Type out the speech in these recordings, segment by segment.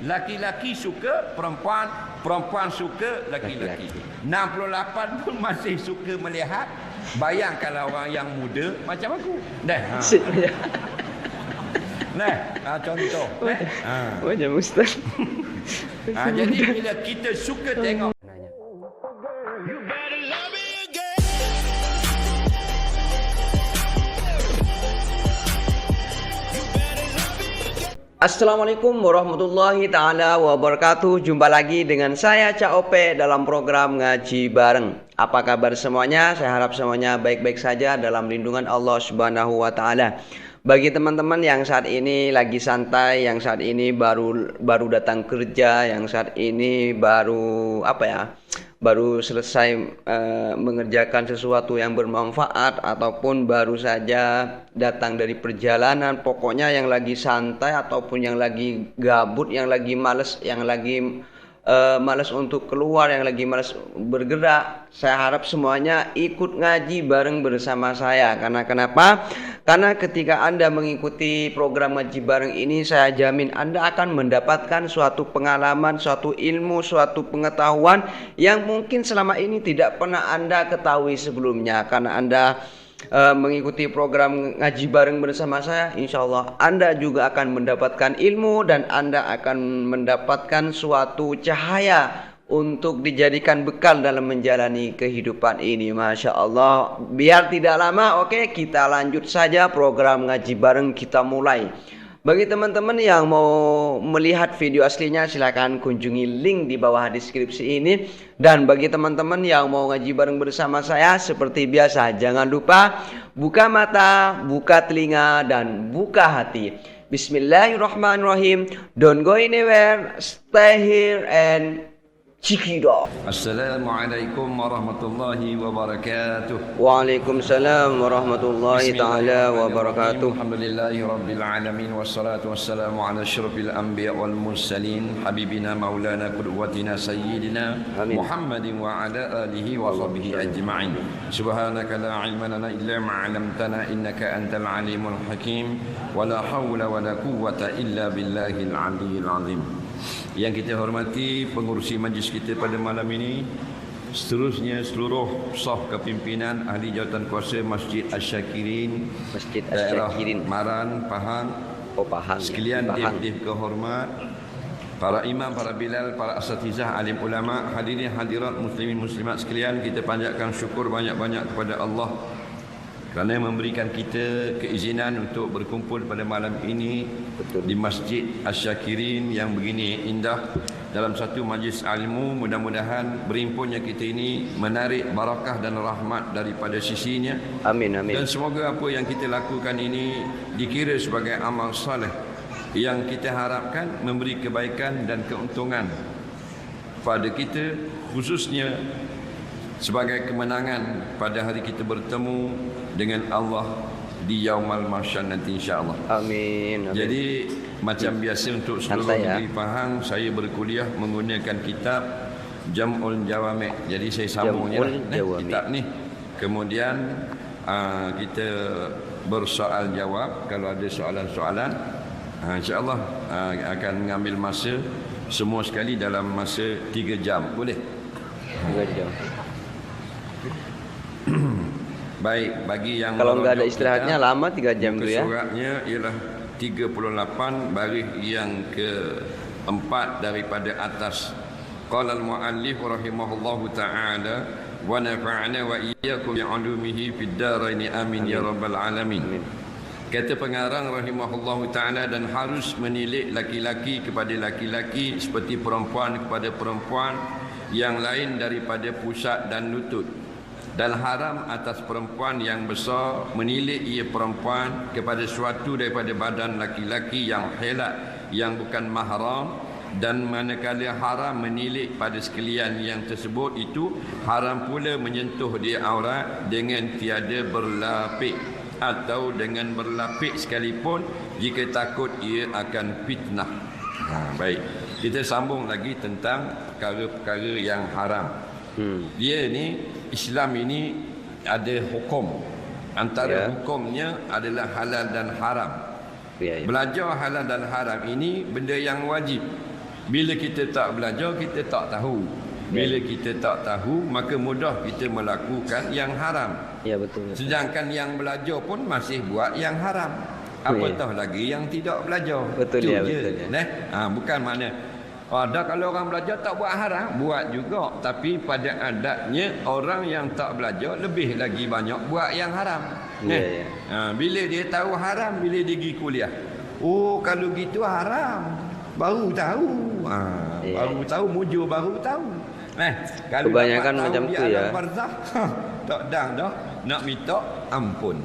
laki-laki suka perempuan, perempuan suka laki-laki. 68 pun masih suka melihat. Bayangkanlah orang yang muda macam aku. Contoh. Macam Ustaz. Jadi bila kita suka tengok Assalamualaikum warahmatullahi ta'ala wabarakatuh. Jumpa lagi dengan saya Cak Ope dalam program Ngaji Bareng. Apa kabar semuanya? Saya harap semuanya baik-baik saja dalam lindungan Allah Subhanahu wa ta'ala. Bagi teman-teman yang saat ini lagi santai, yang saat ini baru datang kerja, yang saat ini baru selesai mengerjakan sesuatu yang bermanfaat, ataupun baru saja datang dari perjalanan, pokoknya yang lagi santai ataupun yang lagi gabut, yang lagi malas, malas untuk keluar, yang lagi malas bergerak, saya harap semuanya ikut ngaji bareng bersama saya. Karena kenapa? Karena ketika Anda mengikuti program ngaji bareng ini, saya jamin Anda akan mendapatkan suatu pengalaman, suatu ilmu, suatu pengetahuan yang mungkin selama ini tidak pernah Anda ketahui sebelumnya. Karena Anda mengikuti program ngaji bareng bersama saya, insya Allah Anda juga akan mendapatkan ilmu dan Anda akan mendapatkan suatu cahaya untuk dijadikan bekal dalam menjalani kehidupan ini. Masya Allah. Biar tidak lama, oke, kita lanjut saja program ngaji bareng, kita mulai. Bagi teman-teman yang mau melihat video aslinya, silakan kunjungi link di bawah deskripsi ini. Dan bagi teman-teman yang mau ngaji bareng bersama saya, seperti biasa, jangan lupa buka mata, buka telinga, dan buka hati. Bismillahirrahmanirrahim. Don't go anywhere, stay here and check it out. Assalamualaikum warahmatullahi wabarakatuh. Waalaikumsalam warahmatullahi ta'ala wabarakatuh. Alhamdulillahi rabbil alamin, wassalatu wassalamu ala asyrafil anbiya wal mursalin, habibina maulana qudwatina sayyidina Muhammadin wa ala alihi wa sahbihi ajma'in. Subhanaka la ilma lana illa ma 'allamtana innaka antal alimul hakim, wa la hawla wa la quwwata illa billahil aliyyil azim. Yang kita hormati pengurusi majlis kita pada malam ini, seterusnya seluruh saf kepimpinan ahli jawatan kuasa Masjid Asy-Syakirin, daerah Maran, Pahang, sekalian dip kehormat, para imam, para bilal, para asatizah, alim ulama, hadirin hadirat muslimin muslimat sekalian, kita panjatkan syukur banyak-banyak kepada Allah kerana memberikan kita keizinan untuk berkumpul pada malam ini di Masjid Asy-Syakirin yang begini indah dalam satu majlis ilmu. Mudah-mudahan berimpunnya kita ini menarik barakah dan rahmat daripada sisinya. Amin, amin. Dan semoga apa yang kita lakukan ini dikira sebagai amal saleh yang kita harapkan memberi kebaikan dan keuntungan pada kita, khususnya sebagai kemenangan pada hari kita bertemu dengan Allah di Yaumal Mahsyar nanti, insya-Allah. Amin, amin. Jadi macam biasa untuk seluruh negeri Pahang, saya berkuliah menggunakan kitab Jam'ul Jawami'. Jadi saya sambungnya kitab ni. Kemudian kita bersoal jawab. Kalau ada soalan-soalan, insya-Allah akan mengambil masa semua sekali dalam masa 3 jam. Boleh? 3 jam. Baik, bagi yang kalau enggak ada istirahatnya lama 3 jam tu ya. Suratnya ialah 38 baris yang keempat daripada atas. Qala al-muallif rahimahullahu ta'ala wa nafa'ana wa iyyakum bi 'ulumihi fid dharain amin ya rabbal alamin. Kata pengarang rahimahullahu ta'ala, dan harus menilik laki-laki kepada laki-laki seperti perempuan kepada perempuan, yang lain daripada pusat dan lutut. Dan haram atas perempuan yang besar menilik ia perempuan kepada suatu daripada badan laki-laki yang helat yang bukan mahram. Dan manakala haram menilik pada sekalian yang tersebut, itu haram pula menyentuh dia aurat dengan tiada berlapik, atau dengan berlapik sekalipun jika takut ia akan fitnah. Baik, kita sambung lagi tentang perkara-perkara yang haram. Dia ni, Islam ini ada hukum. Antara hukumnya adalah halal dan haram. Belajar halal dan haram ini benda yang wajib. Bila kita tak belajar, kita tak tahu. Bila kita tak tahu, maka mudah kita melakukan yang haram. Ya, betul. Sedangkan yang belajar pun masih buat yang haram. Apatah lagi yang tidak belajar. Betul itu dia, je. betul dia. Bukan makna ada kalau orang belajar tak buat haram, buat juga. Tapi pada adatnya orang yang tak belajar lebih lagi banyak buat yang haram. Ya. Bila dia tahu haram, bila dia pergi kuliah, oh kalau gitu haram, baru tahu. Baru tahu, mujur baru tahu. Kalau Kebanyakan dapat tahu macam di tu, alam ya. barzakh, tak dah nak minta ampun.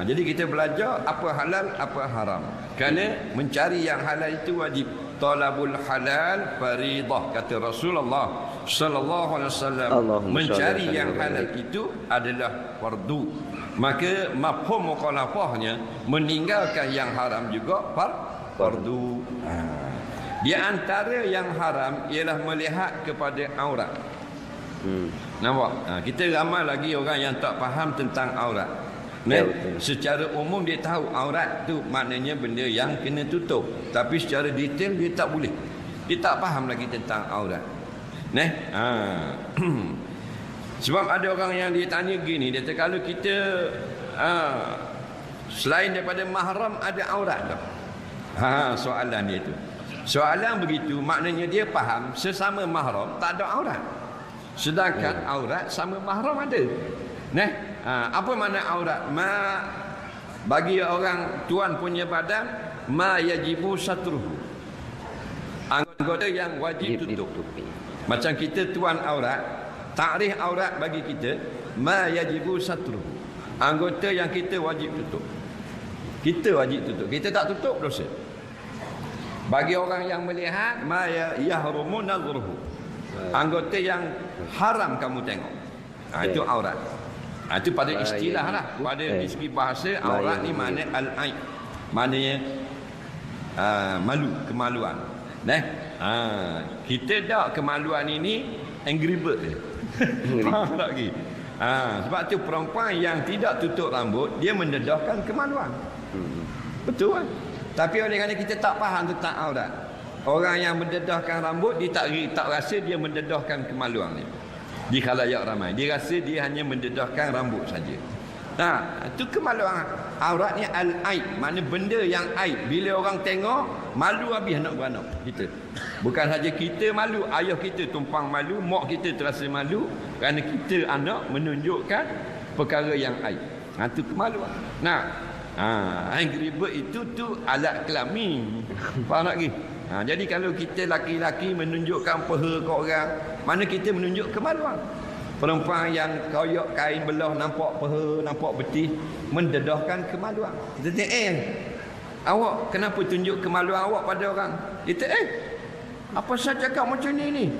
Jadi kita belajar apa halal, apa haram. Kerana mencari yang halal itu wajib. Talabul halal faridah, kata Rasulullah sallallahu alaihi wasallam. Mencari yang halal itu adalah fardu. Maka mafhum mukhalafahnya meninggalkan yang haram juga fardu. Di antara yang haram ialah melihat kepada aurat. Nampak? Kita ramai lagi orang yang tak faham tentang aurat. Secara umum dia tahu aurat tu maknanya benda yang kena tutup, tapi secara detail dia tak boleh. Dia tak faham lagi tentang aurat. Sebab ada orang yang dia tanya gini, dia kata kalau kita selain daripada mahram ada aurat tak? Soalan dia tu. Soalan begitu maknanya dia faham sesama mahram tak ada aurat. Sedangkan aurat sama mahram ada. Apa makna aurat? Bagi orang tuan punya badan, ma yajibu satruhu. Anggota yang wajib tutup. Macam kita tuan aurat, takrif aurat bagi kita, ma yajibu satruhu. Anggota yang kita wajib tutup. Kita wajib tutup. Kita tak tutup dosa. Bagi orang yang melihat, ma yahrumu nazruhu. Anggota yang haram kamu tengok. Itu aurat. Itu pada istilah lah. Pada segi bahasa, aurat ni makna al-aib. Maknanya malu, kemaluan. Kita tak kemaluan ini angry bird dia. Faham tak lagi? Sebab tu perempuan yang tidak tutup rambut, dia mendedahkan kemaluan. Betul kan? Tapi oleh kerana kita tak faham tentang aurat, orang yang mendedahkan rambut, dia tak rasa dia mendedahkan kemaluan dia. Di khalayak ramai, dia rasa dia hanya mendedahkan rambut saja. Itu kemaluan. Aurat ni al-aib, makna benda yang aib. Bila orang tengok, malu habis nak beranak kita. Bukan saja kita malu, ayah kita tumpang malu, mak kita terasa malu kerana kita anak menunjukkan perkara yang aib. Itu kemaluan. Angry bird itu tu alat kelamin. Faham tak lagi? Jadi kalau kita laki-laki menunjukkan peha ke orang, mana kita menunjuk kemaluan. Perempuan yang koyok kain belah, nampak peha, nampak betih, mendedahkan kemaluan. Kita tanya, awak kenapa tunjuk kemaluan awak pada orang? Kita apa saja cakap macam ni?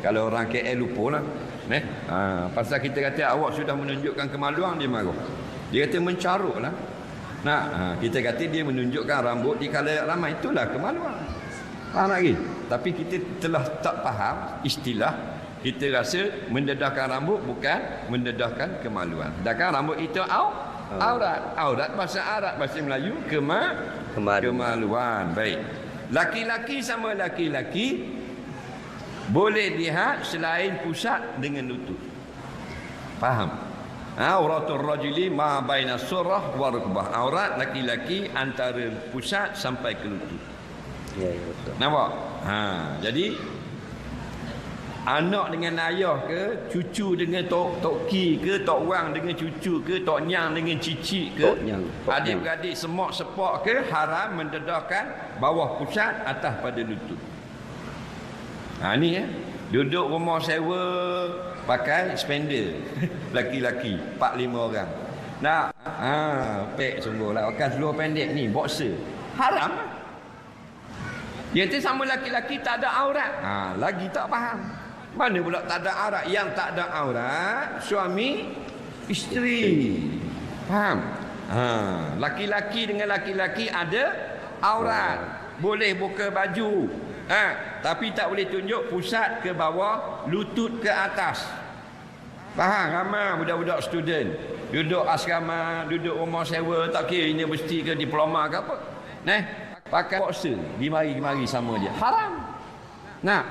Kalau orang KL lupa lah. Pasal kita kata awak sudah menunjukkan kemaluan, dia marah. Dia kata mencaruk lah. Kita kata dia menunjukkan rambut di khalayak ramai, itulah kemaluan. Faham lagi? Tapi kita telah tak faham istilah. Kita rasa mendedahkan rambut bukan mendedahkan kemaluan. Sedangkan rambut itu aurat. Aurat bahasa Arab, bahasa Melayu kemaluan. Baik. Laki-laki sama laki-laki boleh lihat selain pusat dengan lutut. Faham? Auratul rajuli ma baina surah wa rukbah. Aurat laki-laki antara pusat sampai ke lutut. Ya, betul. Nampak? Jadi anak dengan ayah ke, cucu dengan tok ki ke, tok wang dengan cucu ke, tok nyang dengan cicit ke, adik-beradik semak sepak ke, haram mendedahkan bawah pusat, atas pada lutut. Ni duduk rumah sewa pakai spender laki-laki 4-5 orang. Pek sungguhlah, akan seluar pendek ni boxer. Haram lah. Dia tu sama laki-laki tak ada aurat. Lagi tak faham. Mana pula tak ada aurat? Yang tak ada aurat suami isteri. Faham? Laki-laki dengan laki-laki ada aurat. Boleh buka baju. Tapi tak boleh tunjuk pusat ke bawah, lutut ke atas. Faham? Ramai budak-budak student duduk asrama, duduk rumah sewa, tak kira universiti ke diploma ke apa, pakai boxer, di mari-mari sama dia. Haram. Nah,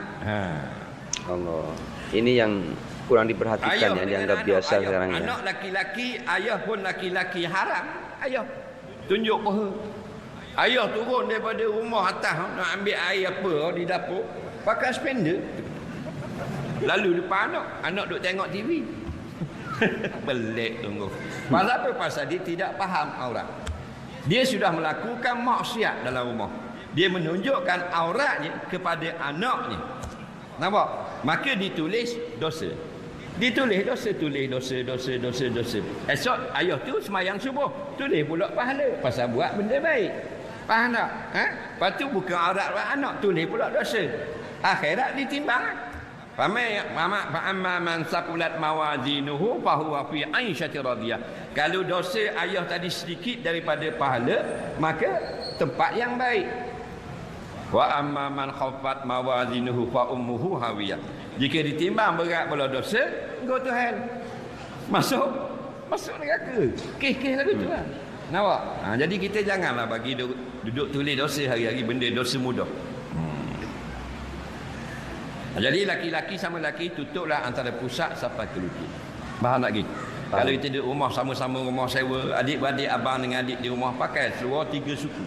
Allah. Ini yang kurang diperhatikan, yang dianggap biasa sekarang ya. Anak laki-laki, ayah pun laki-laki, haram. Ayah tunjuk paha. Ayah turun daripada rumah atas nak ambil air apa di dapur, pakai spender. Lalu depan anak duk tengok TV. Pelik tunggu. Pasal apa? Pasal dia tidak faham aurat. Dia sudah melakukan maksiat dalam rumah. Dia menunjukkan auratnya kepada anaknya. Nampak? Maka ditulis dosa. Ditulis dosa, tulis dosa. Esok ayah tu semayang subuh, tulis pula pahala pasal buat benda baik. Faham tak? Lepas tu bukan aurat anak, tulis pula dosa. Akhirat ditimbang. Fa'amma man saqulat mawazinuhu fahuwa fi 'aisyatin radiyah. Kalau dosa ayah tadi sedikit daripada pahala, maka tempat yang baik. Wa amma man khaffat mawazinuhu fa ummuhu hawiyah. Jika ditimbang berat pula dosa, go to hell. Masuk neraka. Kes lagu tu lah. Nampak? Jadi kita janganlah bagi duduk tulis dosa hari-hari, benda dosa mudah. Jadi laki-laki sama laki tutuplah antara pusat sampai ke lutut. Faham tak lagi? Kalau kita di rumah sama-sama rumah sewa, adik-beradik abang dengan adik di rumah pakai seluar 3 suku.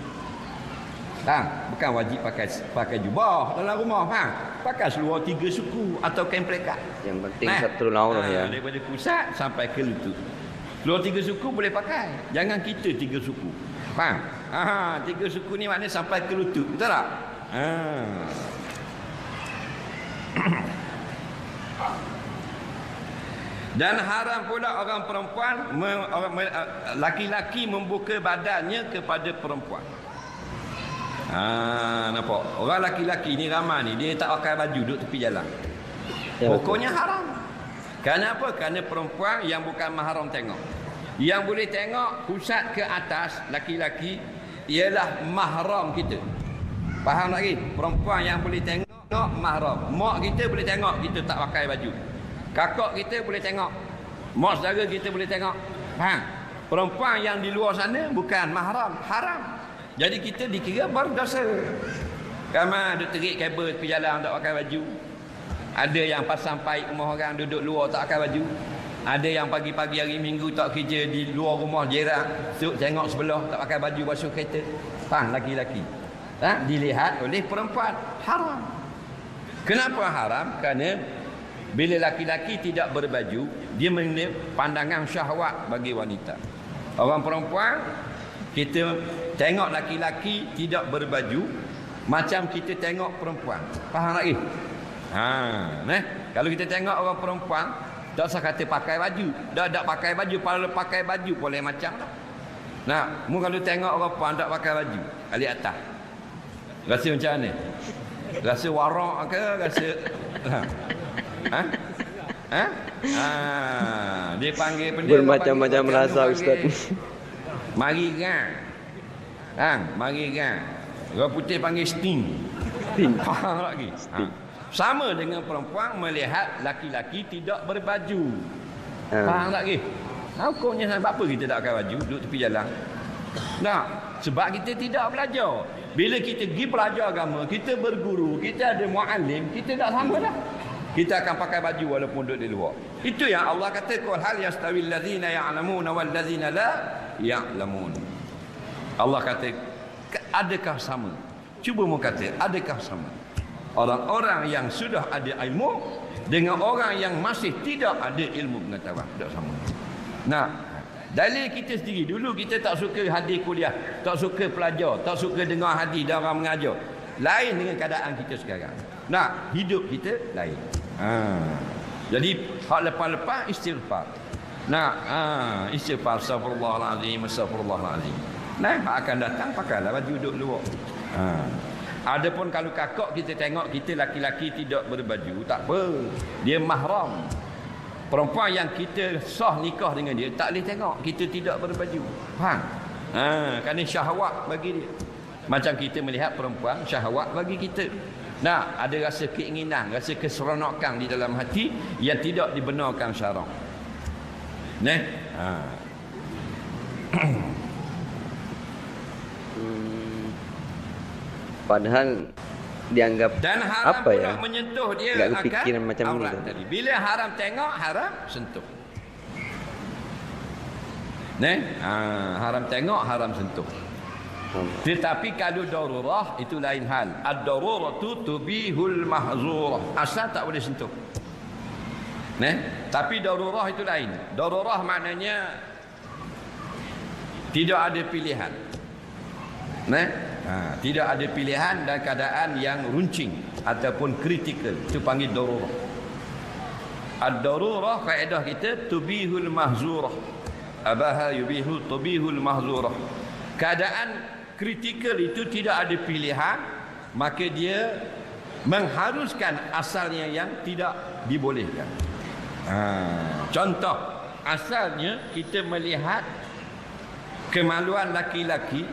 Bukan wajib pakai jubah dalam rumah, faham? Pakai seluar 3 suku atau kain pelekat. Yang penting satu lawan ya. Daripada pusat sampai ke lutut. Seluar 3 suku boleh pakai. Jangan kita 3 suku. Faham? 3 suku ni maknanya sampai ke lutut. Betul tak? Dan haram pula orang perempuan, laki-laki membuka badannya kepada perempuan. Nampak? Orang laki-laki ni ramai ni, dia tak pakai baju duduk tepi jalan. Pokoknya haram. Kenapa? Kerana perempuan yang bukan mahram tengok. Yang boleh tengok pusat ke atas laki-laki ialah mahram kita. Faham lagi? Perempuan yang boleh tengok mahram. Mak kita boleh tengok kita tak pakai baju. Kakak kita boleh tengok. Mak saudara kita boleh tengok. Faham? Perempuan yang di luar sana bukan mahram, haram. Jadi kita dikira berdosa. Ramai duduk terik kabel tepi jalan tak pakai baju. Ada yang pasang paip rumah orang duduk luar tak pakai baju. Ada yang pagi-pagi hari Minggu tak kerja di luar rumah jiran, tengok sebelah tak pakai baju basuh kereta. Faham? Laki-laki dilihat oleh perempuan, haram. Kenapa haram? Kerana bila laki-laki tidak berbaju, dia menilai pandangan syahwat bagi wanita. Orang perempuan, kita tengok laki-laki tidak berbaju macam kita tengok perempuan. Faham lagi? Kalau kita tengok orang perempuan, tak usah kata pakai baju. Tak pakai baju, kalau pakai baju boleh macam lah. Mu kalau tengok orang perempuan tak pakai baju, alik atas, rasa macam mana? Rasa warak ke? Rasa dia panggil benda bermacam-macam rasa, Ustaz. Mari kan? Mari kan? Orang putih panggil sting. Faham lagi? Sama dengan perempuan melihat laki-laki tidak berbaju. Faham tak lagi? Hukumnya sebab apa kita tak pakai baju duduk tepi jalan? Sebab kita tidak belajar. Bila kita pergi belajar agama, kita berguru, kita ada muallim, kita tak sama dah. Kita akan pakai baju walaupun duduk di luar. Itu yang Allah kata, qul hal yastawil ladzina ya'lamuna wal ladzina la ya'lamun. Allah kata, adakah sama? Cuba mu kata, adakah sama? Orang-orang yang sudah ada ilmu dengan orang yang masih tidak ada ilmu pengetahuan, tidak sama. Dalil kita sendiri, dulu kita tak suka hadir kuliah, tak suka pelajar, tak suka dengar hadis dan orang mengajar. Lain dengan keadaan kita sekarang. Hidup kita lain. Jadi hak lepas-lepas istighfar. Istighfar, astagfirullahalazim, astagfirullahalazim. Hak akan datang pakailah baju duduk luar. Adapun kalau kakak kita tengok kita laki-laki tidak berbaju, tak apa. Dia mahram. Perempuan yang kita sah nikah dengan dia tak boleh tengok kita tidak berbaju. Faham? Kerana syahwat bagi dia. Macam kita melihat perempuan, syahwat bagi kita. Ada rasa keinginan, rasa keseronokan di dalam hati yang tidak dibenarkan syarak. Padahal dianggap Dan haram apa pula ya? menyentuh dia Nggak akan kepikiran macam ni aurat tu. tadi. Bila haram tengok, haram sentuh. Haram tengok, haram sentuh. Tetapi kalau darurah itu lain hal. Ad-daruratu tubihul mahzurah. Asal tak boleh sentuh. Tapi darurah itu lain. Darurah maknanya tidak ada pilihan. Tidak ada pilihan dan keadaan yang runcing ataupun kritikal. Itu panggil darurah. Ad-darurah kaedah kita tubihul mahzurah. Abaha yubihu tubihul mahzurah. Keadaan kritikal itu tidak ada pilihan, maka dia mengharuskan asalnya yang tidak dibolehkan. Contoh, asalnya kita melihat kemaluan laki-laki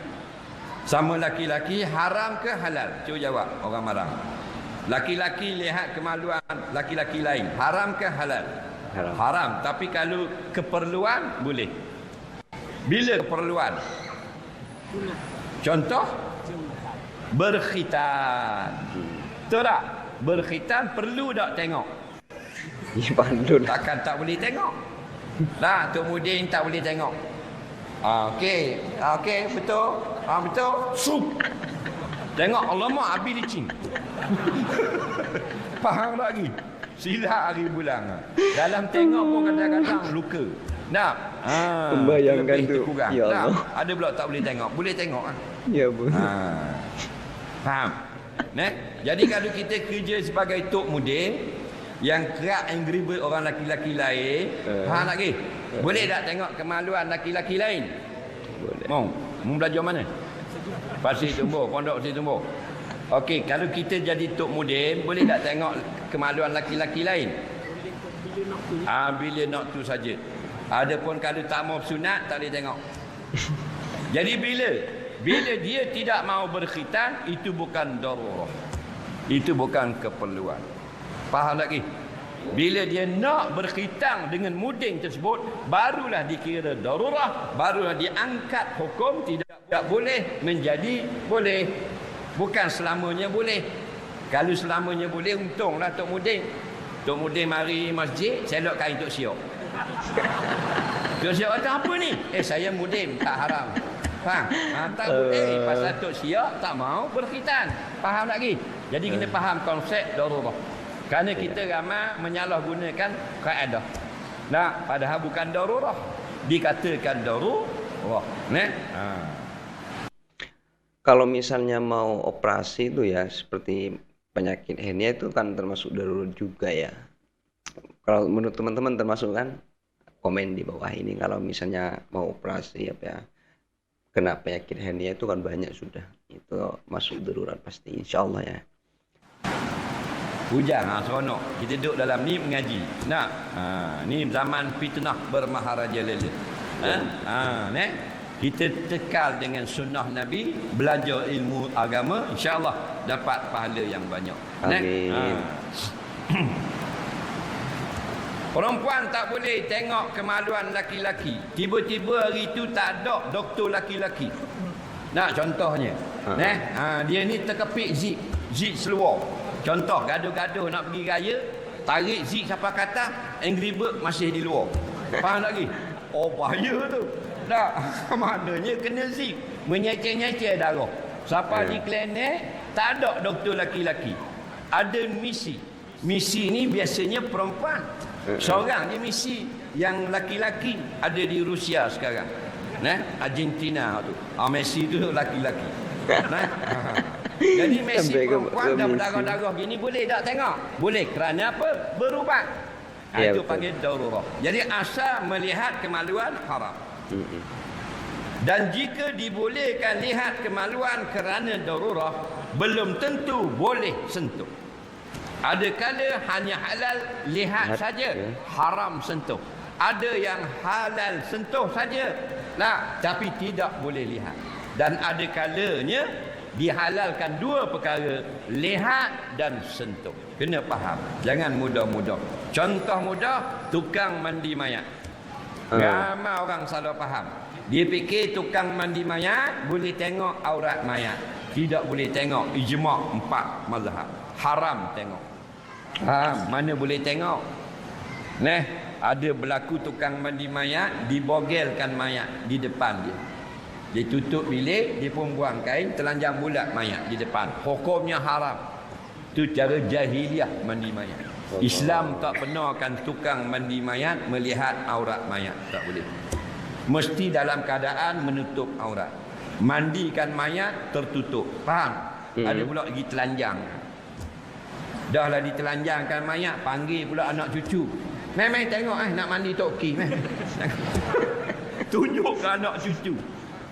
sama laki-laki haram ke halal? Cuba jawab orang marah. Laki-laki lihat kemaluan laki-laki lain, haram ke halal? Haram. Haram. Tapi kalau keperluan boleh. Bila keperluan? Contoh, berkhitan. Betul tak? Berkhitan perlu tak tengok? Ya pandul. Takkan tak boleh tengok. Nah, Tok Mudin tak boleh tengok. Okey, betul. Betul. Sup. Tengok alamak habis licin. Faham lagi? Sila hari bulan. Dalam tengok pun kadang-kadang luka. Nak? Membayangkan tu. Ya Allah. Ada pula tak boleh tengok. Boleh tengok ah. Ya pun. Faham? Jadi kalau kita kerja sebagai Tok Mudin yang kerap angry bird orang laki-laki lain, faham lagi? Boleh tak tengok kemaluan laki-laki lain? Boleh. Mau belajar mana? Pasir Tumbuh, Pondok Pasir Tumbuh. Okey, kalau kita jadi Tok Mudin, boleh tak tengok kemaluan laki-laki lain? Bila nak tu saja. Adapun kalau tak mau sunat, tak boleh tengok. Jadi bila dia tidak mau berkhitan, itu bukan darurah. Itu bukan keperluan. Faham lagi? Bila dia nak berkhitan dengan mudin tersebut, barulah dikira darurah, barulah diangkat hukum tidak boleh menjadi boleh. Bukan selamanya boleh. Kalau selamanya boleh, untunglah Tok Mudin. Tok Mudin mari masjid, selok kain Tok Siok. Tok Siok kata apa ni? Saya Mudin, tak haram. Faham? Tak boleh. Pasal Tok Siok tak mau berkhitan. Faham lagi? Jadi kena faham konsep darurah. Kerana kita ramai menyalahgunakan kaedah. Padahal bukan darurah. Dikatakan darurah. Kalau misalnya mau operasi itu ya seperti penyakit hernia itu kan termasuk darurat juga ya. Kalau menurut teman-teman termasuk kan? Komen di bawah ini kalau misalnya mau operasi apa ya. Kena penyakit hernia itu kan banyak sudah. Itu masuk darurat pasti insyaallah ya. Hujang seronok. Kita duduk dalam ni mengaji. Ni zaman fitnah bermaharaja lele. Kita tekal dengan sunnah Nabi, belajar ilmu agama, insya-Allah dapat pahala yang banyak. Amin. Perempuan tak boleh tengok kemaluan laki-laki. Tiba-tiba hari itu tak ada doktor laki-laki. Contohnya. Dia ni terkepit zip seluar. Contoh gaduh-gaduh nak pergi raya, tarik zip sampai kata, angry bird masih di luar. Faham lagi? Bahaya tu. Maknanya kena zip, menyeceh-nyeceh darah. Sampai di klinik tak ada doktor laki-laki. Ada misi. Misi ni biasanya perempuan. Seorang je misi. Yang laki-laki ada di Rusia sekarang. Argentina tu. Messi tu laki-laki. Jadi Messi perempuan dah berdarah-darah gini boleh tak tengok? Boleh. Kerana apa? Berubat. Itu panggil darurah. Jadi asal melihat kemaluan haram. Dan jika dibolehkan lihat kemaluan kerana darurah, belum tentu boleh sentuh. Ada kala hanya halal lihat saja, haram sentuh. Ada yang halal sentuh saja, tapi tidak boleh lihat. Dan ada kalanya dihalalkan dua perkara, lihat dan sentuh. Kena faham, jangan mudah-mudah. Contoh mudah, tukang mandi mayat. Ramai orang salah faham. Dia fikir tukang mandi mayat boleh tengok aurat mayat. tidak boleh tengok. Ijma' 4 mazhab. Haram tengok. Mana boleh tengok? Ada berlaku tukang mandi mayat, dibogelkan mayat di depan dia. Dia tutup bilik, dia pun buang kain, telanjang bulat mayat di depan. Hukumnya haram. Itu cara jahiliah mandi mayat. Islam tak benarkan tukang mandi mayat melihat aurat mayat. Tak boleh. Mesti dalam keadaan menutup aurat. Mandikan mayat tertutup. Faham? Ada pula lagi telanjang. Dah lah ditelanjangkan mayat, panggil pula anak cucu. Memang tengok nak mandi Tok Ki. Tunjuk ke anak cucu.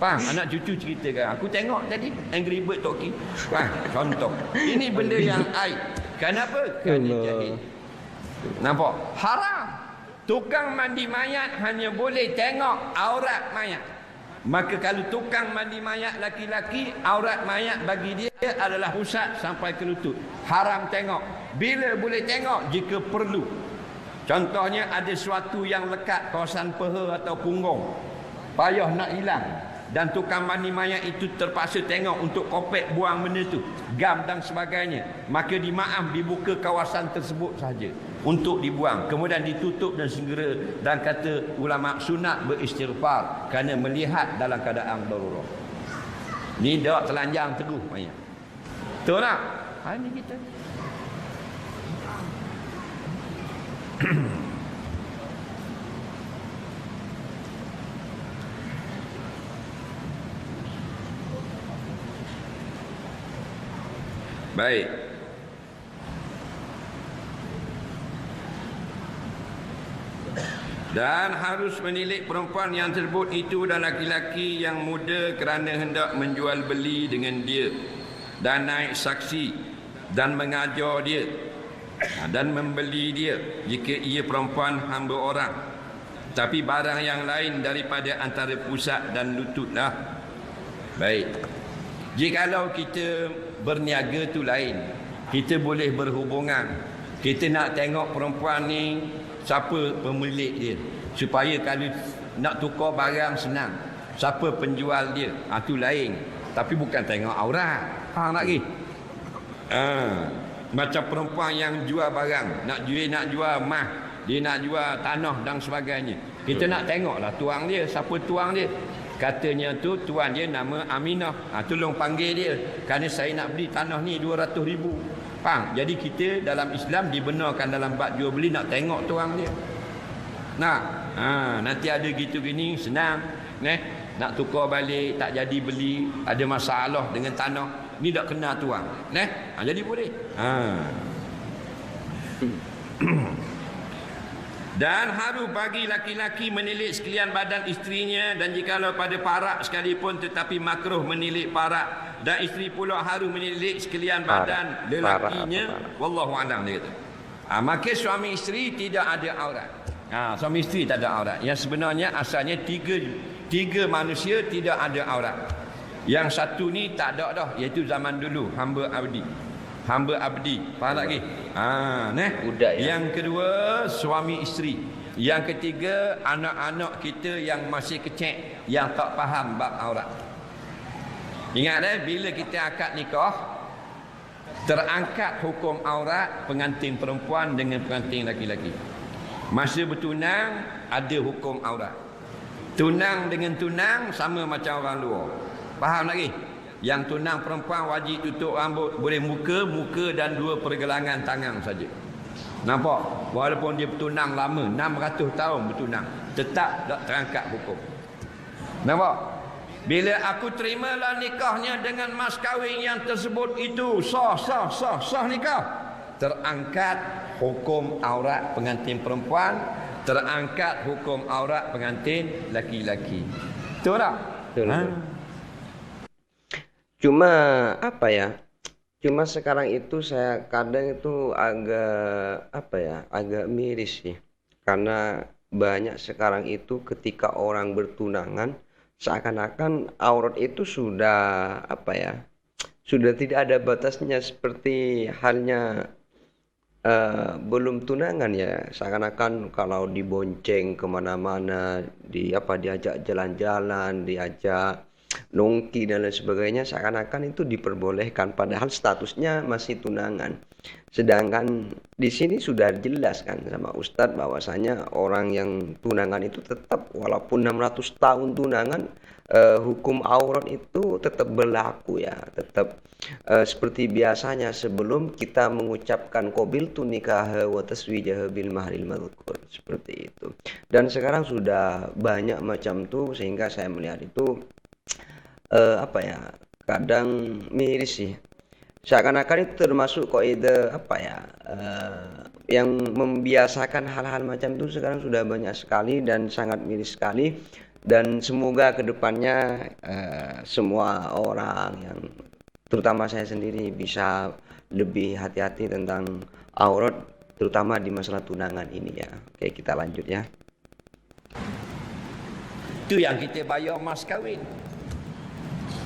Faham? Anak cucu ceritakan, aku tengok tadi Angry Bird Tok Ki. Contoh. Ini benda yang aib. Kenapa? Kerana jahil. Nampak? Haram. Tukang mandi mayat hanya boleh tengok aurat mayat. Maka kalau tukang mandi mayat laki-laki, aurat mayat bagi dia adalah pusat sampai ke lutut. Haram tengok. Bila boleh tengok? Jika perlu. Contohnya ada sesuatu yang lekat kawasan peha atau punggung, payah nak hilang, dan tukang mandi mayat itu terpaksa tengok untuk kopek buang benda tu, gam dan sebagainya, maka dimaaf dibuka kawasan tersebut saja untuk dibuang, kemudian ditutup dan segera, dan kata ulama sunat beristighfar kerana melihat dalam keadaan darurat. Ni dak telanjang teguh mayat. Betul tak? Ini kita. Baik. Dan harus menilik perempuan yang tersebut itu dan laki-laki yang muda kerana hendak menjual beli dengan dia dan naik saksi dan mengajar dia dan membeli dia jika ia perempuan hamba orang, tapi barang yang lain daripada antara pusat dan lututlah. Baik. Jikalau kita berniaga tu lain, kita boleh berhubungan, kita nak tengok perempuan ni siapa pemilik dia, supaya kalau nak tukar barang senang, siapa penjual dia, tu lain. Tapi bukan tengok aurat. Faham tak lagi? Macam perempuan yang jual barang, nak jual emas, dia nak jual tanah dan sebagainya, kita nak tengoklah tuang dia, siapa tuang dia. Katanya tu tuan dia nama Aminah, tolong panggil dia kerana saya nak beli tanah ni 200,000. Faham? Jadi kita dalam Islam dibenarkan dalam bab jual beli nak tengok tuang dia. Nanti ada gitu gini senang, nak tukar balik tak jadi beli, ada masalah dengan tanah, ni tak kena tuang, jadi boleh. Dan harus bagi laki-laki menilik sekalian badan isterinya, dan jikalau pada parak sekalipun tetapi makruh menilik parak, dan isteri pula harus menilik sekalian badan lelakinya. Wallahu a'lam dia kata. Maka suami isteri tidak ada aurat. Suami isteri tak ada aurat. Yang sebenarnya asalnya tiga manusia tidak ada aurat. Yang satu ni tak ada dah, iaitu zaman dulu hamba abdi. Faham lagi? Budak, ya? Yang kedua suami isteri. Yang ketiga anak-anak kita yang masih kecil, yang tak faham bab aurat. Ingat bila kita akad nikah, terangkat hukum aurat pengantin perempuan dengan pengantin laki-laki. Masa bertunang ada hukum aurat. Tunang dengan tunang sama macam orang luar. Faham lagi? Yang tunang perempuan wajib tutup rambut, boleh muka dan 2 pergelangan tangan saja. Nampak? Walaupun dia bertunang lama, 600 tahun bertunang, tetap tak terangkat hukum. Nampak? Bila aku terimalah nikahnya dengan mas kahwin yang tersebut itu, sah nikah. Terangkat hukum aurat pengantin perempuan, terangkat hukum aurat pengantin laki-laki. Betul tak? Betul. Cuma apa ya? Cuma sekarang itu saya kadang itu agak miris sih. Karena banyak sekarang itu ketika orang bertunangan seakan-akan aurat itu sudah sudah tidak ada batasnya, seperti halnya belum tunangan ya. Seakan-akan kalau dibonceng kemana-mana, diajak jalan-jalan, diajak nongki dan lain sebagainya, seakan-akan itu diperbolehkan padahal statusnya masih tunangan. Sedangkan di sini sudah jelas kan sama Ustadz bahwasanya orang yang tunangan itu tetap walaupun 600 tahun tunangan, hukum aurat itu tetap berlaku ya, tetap seperti biasanya sebelum kita mengucapkan qabiltu nikah wa taswijah bil mahril madhkur, seperti itu. Dan sekarang sudah banyak macam tuh sehingga saya melihat itu kadang miris sih. Seakan-akan itu termasuk kaidah yang membiasakan hal-hal macam itu sekarang sudah banyak sekali dan sangat miris sekali. Dan semoga kedepannya semua orang yang terutama saya sendiri bisa lebih hati-hati tentang aurat, terutama di masalah tunangan ini ya. Oke, kita lanjut ya. Itu yang kita bayar mas kahwin.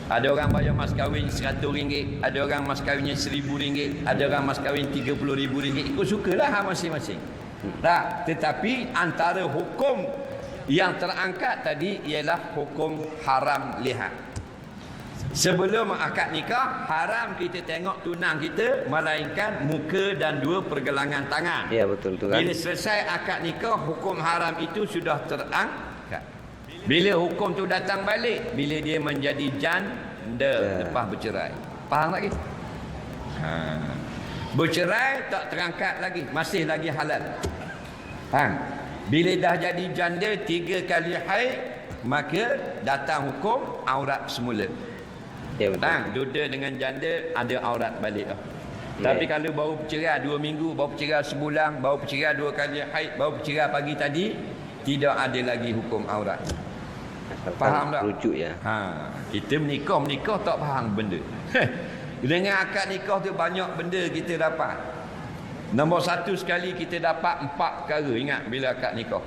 Ada orang bayar mas kahwin RM100, ada orang mas kahwinnya RM1,000, ada orang mas kahwin RM30,000. Ikut sukalah masing-masing. Nah, tetapi antara hukum yang terangkat tadi ialah hukum haram lihat. Sebelum akad nikah, haram kita tengok tunang kita, melainkan muka dan 2 pergelangan tangan. Ya, betul tu kan. Bila selesai akad nikah, hukum haram itu sudah terangkat. Bila hukum tu datang balik, bila dia menjadi janda lepas bercerai. Faham lagi? Bercerai tak terangkat lagi, masih lagi halal. Faham? Bila dah jadi janda 3 kali haid, maka datang hukum aurat semula. Ya, betul. Duda dengan janda ada aurat balik lah. Tapi kalau baru bercerai 2 minggu, baru bercerai sebulan, baru bercerai 2 kali haid, baru bercerai pagi tadi, tidak ada lagi hukum aurat. Faham tak? Rujuk ya. Kita menikah tak faham benda. Dengan akad nikah tu banyak benda kita dapat. Nombor 1 sekali kita dapat 4 perkara. Ingat bila akad nikah.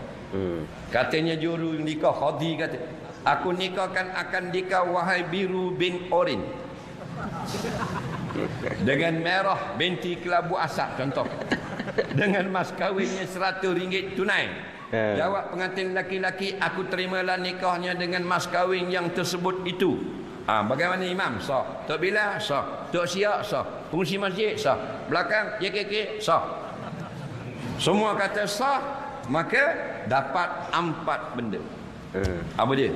Katanya juru nikah, qadi kata, aku nikahkan akan nikah wahai biru bin orin dengan merah binti kelabu asap, contoh. Dengan mas kahwinnya RM100 tunai. Jawab pengantin laki-laki, aku terimalah nikahnya dengan mas kahwin yang tersebut itu. Bagaimana imam? Sah. Tok Bilal? Sah. Tok Siak? Sah. Pengurusi masjid? Sah. Belakang JKK? Sah. Semua kata sah, maka dapat 4 benda. Apa dia?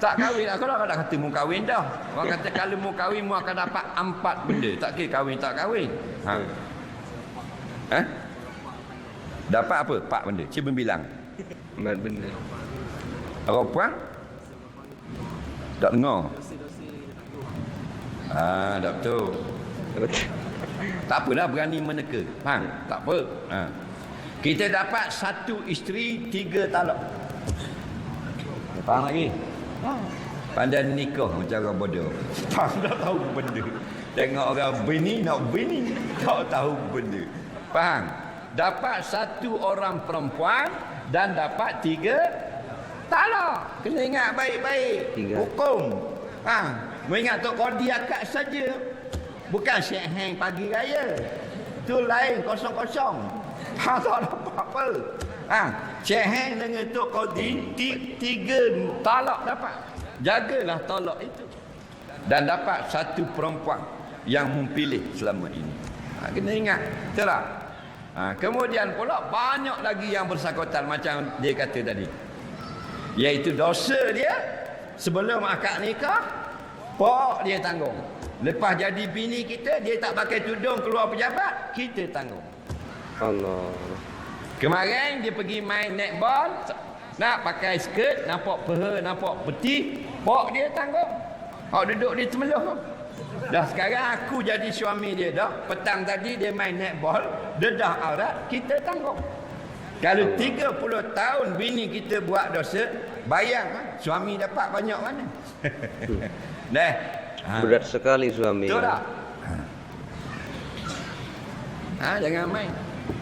Tak kahwin. Aku dah kata mu kahwin dah. Orang kata kalau mu kahwin mu akan dapat 4 benda. Tak kira kahwin tak kahwin. Dapat apa? 4 benda. Cuba bilang. 4 benda. Orang puan? Tak dengar. Tak betul. Tak apalah, berani meneka. Faham? Tak apa. Kita dapat 1 isteri 3 talak. Faham lagi? Pandai nikah macam orang bodoh. Tak tahu benda. Tengok orang bini nak bini, tak tahu benda. Faham? Dapat 1 orang perempuan dan dapat 3 talak. Kena ingat baik-baik. 3. Hukum. Mengingat Tok Qadi akad saja. Bukan Syekh Heng pagi raya. Itu lain kosong-kosong. Tak dapat apa. Syekh Heng dengan Tok Qadi 3 talak dapat. Jagalah talak itu. Dan dapat 1 perempuan yang mempilih selama ini. Kena ingat. Betul tak? Kemudian pula banyak lagi yang bersangkutan macam dia kata tadi. Iaitu dosa dia sebelum akad nikah, pak dia tanggung. Lepas jadi bini kita, dia tak pakai tudung keluar pejabat, kita tanggung. Allah. Kemarin dia pergi main netball, nak pakai skirt, nampak peha, nampak peti, pak dia tanggung. Hak duduk di temeluh. Dah sekarang aku jadi suami dia dah. Petang tadi dia main netball, dedah aurat, kita tanggung. Kalau 30 tahun bini kita buat dosa, bayang suami dapat banyak mana? Berat sekali suami. Betul tak? Jangan main.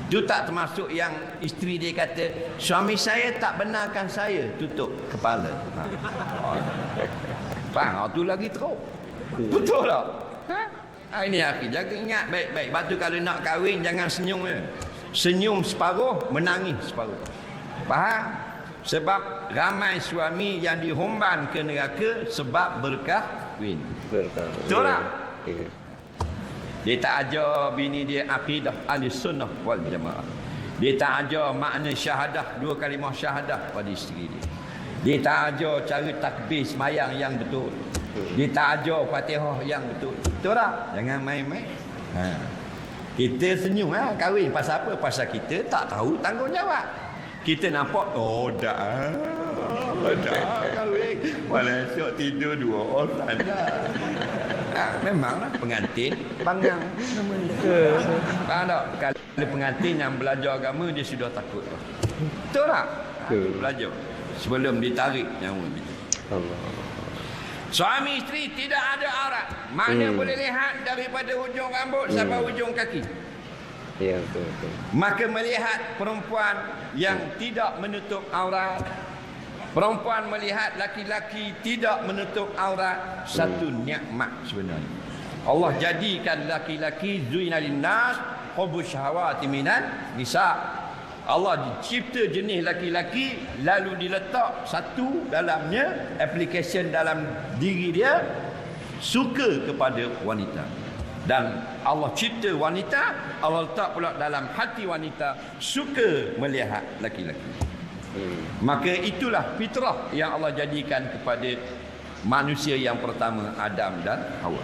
Itu tak termasuk yang isteri dia kata, suami saya tak benarkan saya tutup kepala. Faham? Itu lagi teruk. Betul tak? Ini akhi, jaga ingat baik-baik. Batu kalau nak kahwin jangan senyum je. Senyum separuh, menangis separuh. Faham? Sebab ramai suami yang dihumban ke neraka sebab berkahwin. Betul tak? Ya. Dia tak ajar bini dia akidah Ahlussunnah wal Jamaah. Dia tak ajar makna syahadah, 2 kalimah syahadah pada isteri dia. Dia tak ajar cara takbir sembahyang yang betul. Dia tak ajar Fatihah yang betul. Betul tak? Jangan main-main. Kita senyum kahwin pasal apa? Pasal kita tak tahu tanggungjawab. Kita nampak dah kahwin. Malah esok tidur 2 orang dah. Memanglah pengantin bangang nama dia. Faham tak? Kalau pengantin yang belajar agama dia sudah takut. Betul tak? Belajar sebelum ditarik nyawa dia. Allah. Suami isteri tidak ada aurat. Mana boleh lihat daripada hujung rambut sampai hujung kaki. Ya, betul. Maka melihat perempuan yang tidak menutup aurat, perempuan melihat laki-laki tidak menutup aurat, satu nikmat sebenarnya. Allah jadikan laki-laki zuinalin nas hubbus syahawati minan nisa. Allah cipta jenis laki-laki lalu diletak satu dalamnya application dalam diri dia suka kepada wanita. Dan Allah cipta wanita, Allah letak pula dalam hati wanita suka melihat laki-laki. Maka itulah fitrah yang Allah jadikan kepada manusia yang pertama, Adam dan Hawa.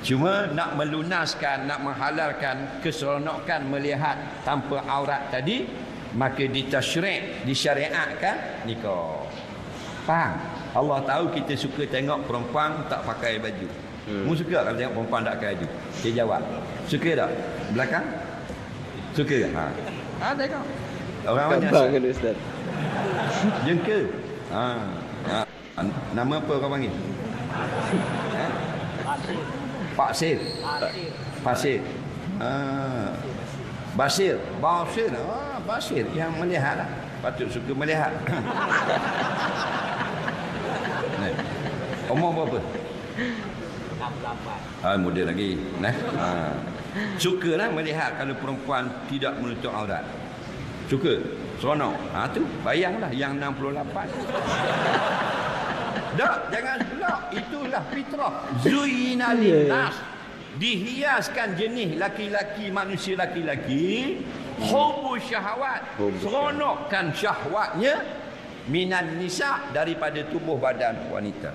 Cuma nak melunaskan, nak menghalalkan keseronokan melihat tanpa aurat tadi, maka ditasyri', disyariatkan nikah. Faham? Allah tahu kita suka tengok perempuan tak pakai baju. Mu suka kalau tengok perempuan tak pakai baju? Dia jawab, suka tak? Belakang? Suka tak? Tengok. Orang banyak Gampang ke Ustaz? jengka. Nama apa kau panggil? Pasir. Pasir. Basir. Basir yang melihat lah. Patut suka melihat. Umur berapa? 68. Muda lagi. Sukalah melihat kalau perempuan tidak menutup aurat. Suka. Seronok. Tu bayanglah yang 68. Tak, jangan gelak. Itulah fitrah. Zuyina linnas. Dihiaskan jenis laki-laki, manusia laki-laki. Hubbu syahwat. Seronokkan syahwatnya. Minan nisa, daripada tubuh badan wanita.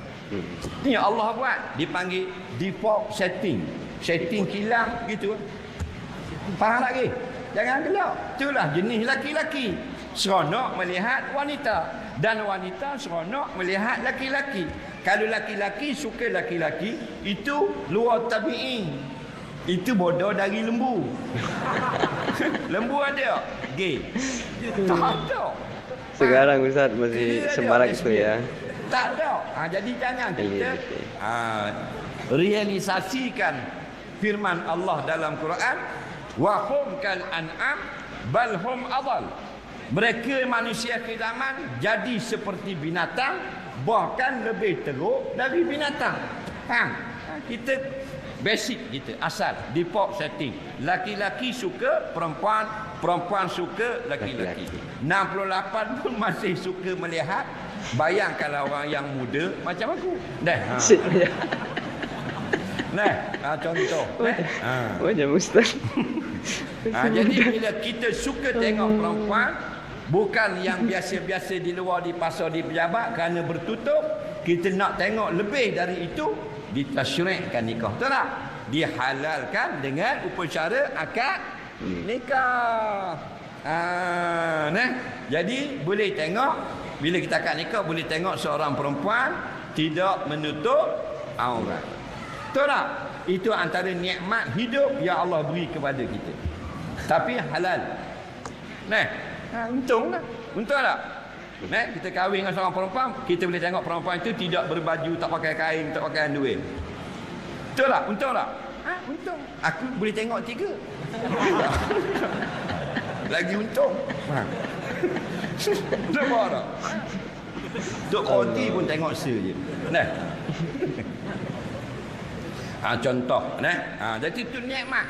Ini Allah buat. Dipanggil default setting. Setting kilang gitu. Faham lagi? Jangan gelak. Itulah jenis laki-laki. Seronok melihat wanita. Dan wanita seronok melihat laki-laki. Kalau laki-laki suka laki-laki, itu luar tabi'i. Itu bodoh dari lembu. Lembu ada? Gay. Tak ada. Sekarang Ustaz masih semarak itu ya. Tak ada. Jadi jangan kita realisasikan firman Allah dalam Quran, wa hum kal an'am bal hum adall. Mereka manusia kiaman jadi seperti binatang, bahkan lebih teruk dari binatang. Faham? Kita basic kita, asal default setting. Laki-laki suka perempuan, perempuan suka laki-laki. 68 pun masih suka melihat. Bayangkanlah orang yang muda macam aku. Contoh. Macam Ustaz. Jadi bila kita suka tengok perempuan, bukan yang biasa-biasa di luar, di pasar, di pejabat, kerana bertutup, kita nak tengok lebih dari itu, ditasyri'kan nikah. Betul tak? Dihalalkan dengan upacara akad nikah. Jadi boleh tengok, bila kita akad nikah, boleh tengok seorang perempuan tidak menutup aurat. Betul tak? Itu antara nikmat hidup yang Allah beri kepada kita. Tapi halal. Untung lah. Untung tak? Kita kahwin dengan seorang perempuan, kita boleh tengok perempuan itu tidak berbaju, tak pakai kain, tak pakai underwear. Betul tak? Untung tak? Untung. Aku boleh tengok 3. Lagi untung. Nampak tak? Tok Koti pun tengok je. Contoh. Jadi itu nikmat.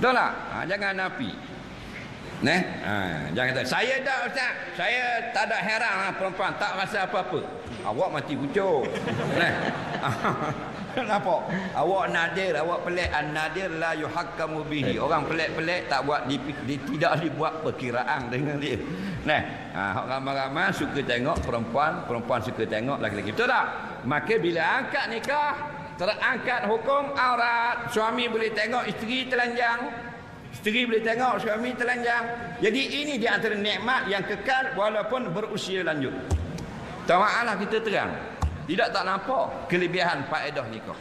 Betul tak? Jangan nafi. Jangan kata saya tak ustaz, saya tak ada heran perempuan tak rasa apa-apa. Awak mati kucur. Kenapa? Awak nadir, awak pelik. An-nadir la yuhakkamu bihi. Orang pelik-pelik tak buat tidak dibuat perkiraan dengan dia. Ramai-ramai suka tengok perempuan, perempuan suka tengok lelaki. Betul tak? Maka bila angkat nikah, terangkat hukum aurat. Suami boleh tengok isteri telanjang, isteri boleh tengok suami telanjang. Jadi ini di antara nikmat yang kekal walaupun berusia lanjut. Ta'ala kita terang. Tidak tak nampak kelebihan faedah nikah.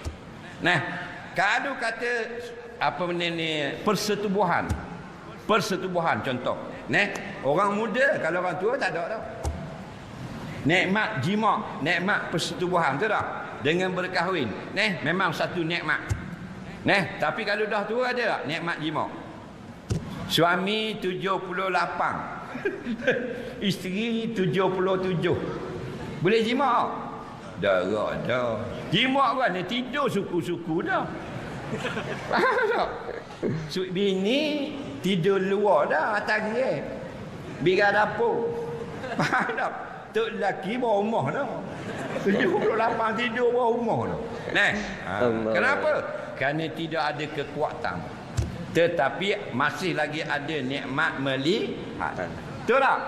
Kalau kata apa benda ni persetubuhan. Persetubuhan contoh. Orang muda kalau orang tua tak ada dah. Nikmat jima', nikmat persetubuhan betul tak? Dengan berkahwin. Memang satu nikmat. Tapi kalau dah tua ada tak nikmat jima'? Suami 78. Isteri 77. Boleh jima'? Dah. Jima' kan dia tidur suku-suku dah. Faham tak? Bini tidur luar dah atas dia. Biar dapur. Faham tak? Tok lelaki bawah rumah dah. 78 tidur bawah rumah dah. Kenapa? Kerana tidak ada kekuatan. Tetapi masih lagi ada nikmat melihat. Betul tak?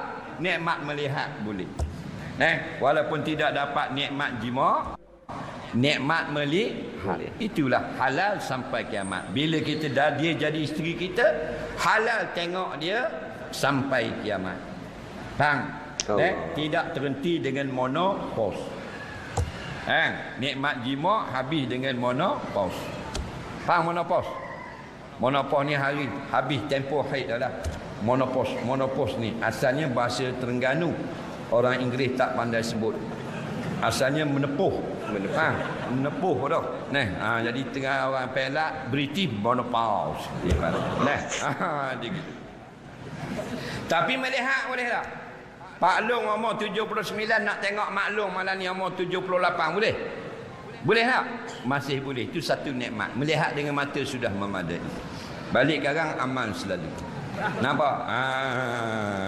Nikmat melihat boleh. Walaupun tidak dapat nikmat jima', nikmat melihat. Itulah halal sampai kiamat. Bila kita dah dia jadi isteri kita, halal tengok dia sampai kiamat. Faham? Tidak terhenti dengan monopause. Nikmat jima' habis dengan monopause. Faham monopause? Monopause ni habis tempoh haid dah. Monopause ni asalnya bahasa Terengganu. Orang Inggeris tak pandai sebut. Asalnya menepuh. Menepuh dah. Jadi tengah orang Perak British monopause. Dia gitu. Tapi melihat boleh tak? Pak Long umur 79 nak tengok Mak Long malam ni umur 78 boleh? Boleh tak? Masih boleh. Itu satu nikmat. Melihat dengan mata sudah memadai. Balik sekarang aman selalu. Nampak?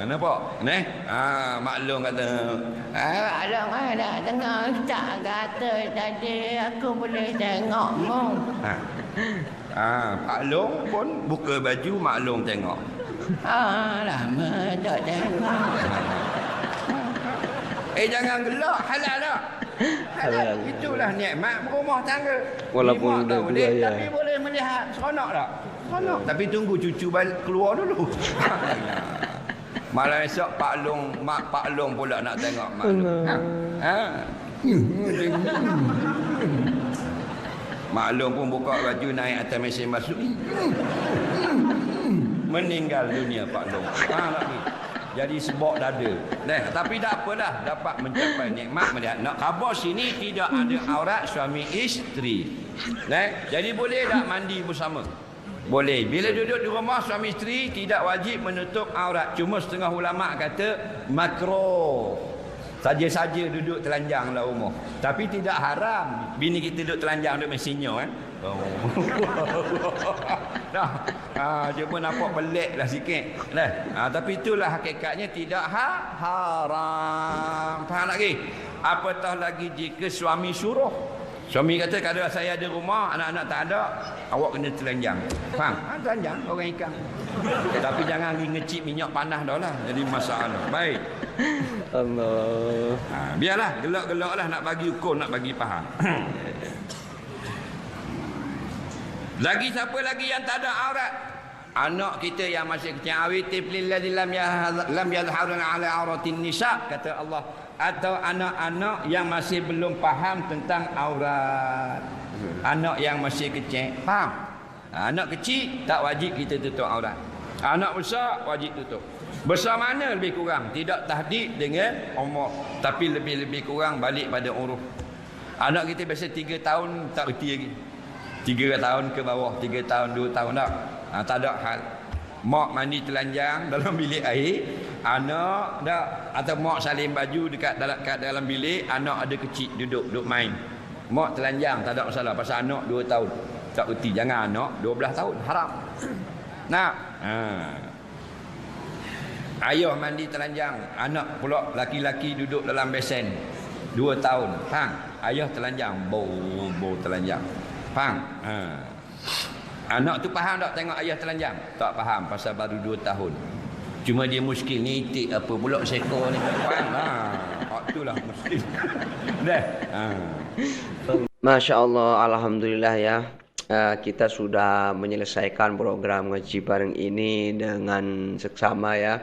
Nampak? Maklum kata Alang nak tengok ustaz kata tadi aku boleh tengok mu. Pak Long pun buka baju Mak Long tengok. Lama tak tengok. Jangan gelak, halal tak? Halal. Itulah nikmat berumah tangga. Walaupun tak boleh, ya. tapi boleh melihat. Seronok tak? Seronok. Tapi tunggu cucu balik keluar dulu. Malam esok Pak Long pula nak tengok Mak Long. Mak Long pun buka baju naik atas mesin masuk. Meninggal dunia Pak Long. Lagi. Jadi sebab dada. Tapi tak apalah, dapat mencapai nikmat melihat. Nak khabar sini tidak ada aurat suami isteri. Jadi boleh tak mandi bersama? Boleh. Bila duduk di rumah suami isteri tidak wajib menutup aurat. Cuma setengah ulama kata makruh. Saja-saja duduk telanjang dalam rumah. Tapi tidak haram bini kita duduk telanjang duduk mesinnya cuma nampak pelik lah sikit. Tapi itulah hakikatnya tidak haram. Faham lagi? Apatah lagi jika suami suruh. Suami kata kalau saya ada rumah, anak-anak tak ada, awak kena telanjang. Faham? Telanjang orang ikan. Tapi jangan ngecip minyak panas dah lah. Jadi masalah. Baik. Allah. Biarlah gelak-gelak lah nak bagi ukur, nak bagi faham. Lagi siapa lagi yang tak ada aurat? Anak kita yang masih kecil. Awitif lilladzi lam yadhharun ala auratin nisa, kata Allah. Atau anak-anak yang masih belum faham tentang aurat. Anak yang masih kecil faham? Anak kecil tak wajib kita tutup aurat. Anak besar wajib tutup. Besar mana lebih kurang? Tidak tahdid dengan umur, tapi lebih kurang balik pada uruf. Anak kita biasa 3 tahun tak reti lagi. 3 tahun ke bawah, 3 tahun, 2 tahun tak. Tak ada hal. Mak mandi telanjang dalam bilik air, anak dak, atau mak salin baju dekat dalam bilik, anak ada kecil duduk main. Mak telanjang tak ada masalah, pasal anak 2 tahun tak reti. Jangan anak 12 tahun, haram. Ayah mandi telanjang, anak pula laki-laki duduk dalam besen 2 tahun. Faham? Ayah telanjang, bau telanjang. Faham? Anak tu faham tak tengok ayah telanjang? Tak faham pasal baru 2 tahun. Cuma dia muskil ni, itik apa pula sekor ni. Faham? Itulah muskil. Dah. Masya Allah, alhamdulillah ya. Kita sudah menyelesaikan program ngaji bareng ini dengan seksama ya.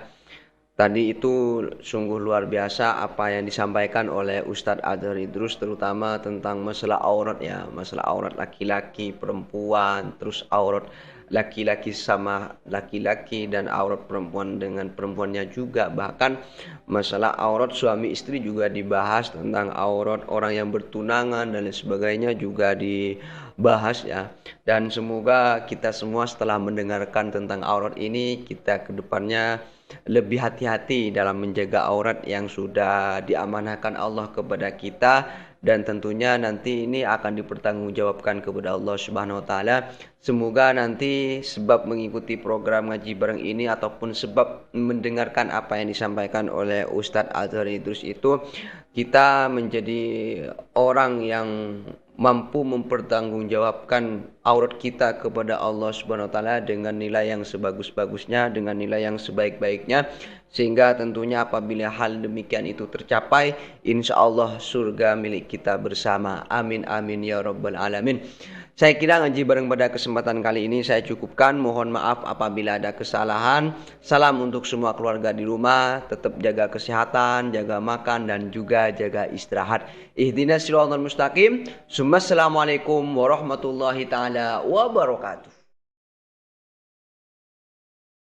Tadi itu sungguh luar biasa apa yang disampaikan oleh Ustadz Adhar Idrus, terutama tentang masalah aurat ya, masalah aurat laki-laki, perempuan, terus aurat laki-laki sama laki-laki dan aurat perempuan dengan perempuannya juga. Bahkan masalah aurat suami istri juga dibahas, tentang aurat orang yang bertunangan dan lain sebagainya juga dibahas ya. Dan semoga kita semua setelah mendengarkan tentang aurat ini, kita ke depannya lebih hati-hati dalam menjaga aurat yang sudah diamanahkan Allah kepada kita, dan tentunya nanti ini akan dipertanggungjawabkan kepada Allah Subhanahu wa taala. Semoga nanti sebab mengikuti program ngaji bareng ini ataupun sebab mendengarkan apa yang disampaikan oleh Ustadz Adhar Idrus itu, kita menjadi orang yang mampu mempertanggungjawabkan aurat kita kepada Allah Subhanahu wa taala dengan nilai yang sebagus-bagusnya, dengan nilai yang sebaik-baiknya, sehingga tentunya apabila hal demikian itu tercapai, insya Allah surga milik kita bersama. Amin amin ya rabbal alamin. Saya kira ngaji bareng pada kesempatan kali ini saya cukupkan. Mohon maaf apabila ada kesalahan. Salam untuk semua keluarga di rumah. Tetap jaga kesehatan, jaga makan, dan juga jaga istirahat. Ihdinas siratal mustaqim. Assalamualaikum warahmatullahi taala wabarakatuh.